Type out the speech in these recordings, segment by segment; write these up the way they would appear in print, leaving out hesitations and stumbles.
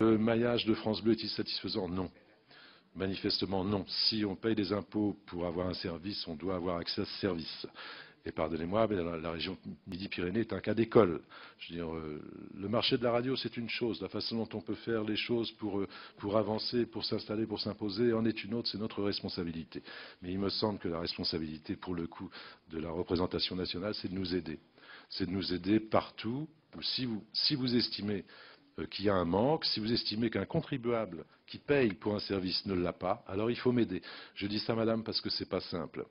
Le maillage de France Bleu est-il satisfaisant? Non. Manifestement, non. Si on paye des impôts pour avoir un service, on doit avoir accès à ce service. Et pardonnez-moi, mais la région Midi-Pyrénées est un cas d'école. Je veux dire, le marché de la radio, c'est une chose. La façon dont on peut faire les choses pour avancer, pour s'installer, pour s'imposer, en est une autre. C'est notre responsabilité. Mais il me semble que la responsabilité, pour le coup, de la représentation nationale, c'est de nous aider. C'est de nous aider partout. Si vous estimez qu'il y a un manque, si vous estimez qu'un contribuable qui paye pour un service ne l'a pas, alors il faut m'aider. Je dis ça, madame, parce que ce n'est pas simple.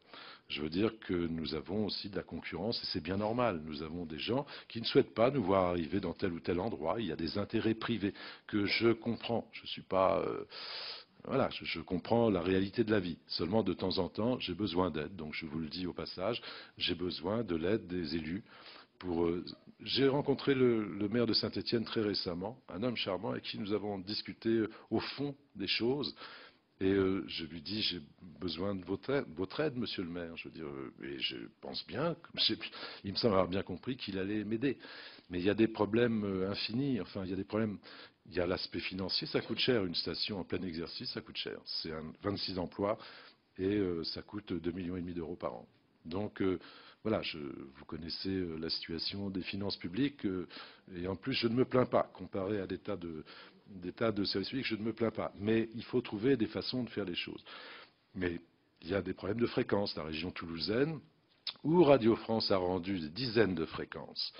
Je veux dire que nous avons aussi de la concurrence et c'est bien normal. Nous avons des gens qui ne souhaitent pas nous voir arriver dans tel ou tel endroit. Il y a des intérêts privés que je comprends. Je ne suis pas... voilà, je comprends la réalité de la vie. Seulement, de temps en temps, j'ai besoin d'aide. Donc, je vous le dis au passage, j'ai besoin de l'aide des élus. J'ai rencontré le maire de Saint-Étienne très récemment, un homme charmant avec qui nous avons discuté au fond des choses. Et je lui dis, j'ai besoin de votre aide, monsieur le maire. Je veux dire, et je pense bien, il me semble avoir bien compris qu'il allait m'aider. Mais il y a des problèmes infinis. Enfin, il y a des problèmes. Il y a l'aspect financier, ça coûte cher. Une station en plein exercice, ça coûte cher. C'est 26 emplois et ça coûte 2,5 millions d'euros par an. Donc voilà, vous connaissez la situation des finances publiques et en plus je ne me plains pas. Comparé à des tas de services publics, je ne me plains pas. Mais il faut trouver des façons de faire les choses. Mais il y a des problèmes de fréquence. La région toulousaine, où Radio France a rendu des dizaines de fréquences,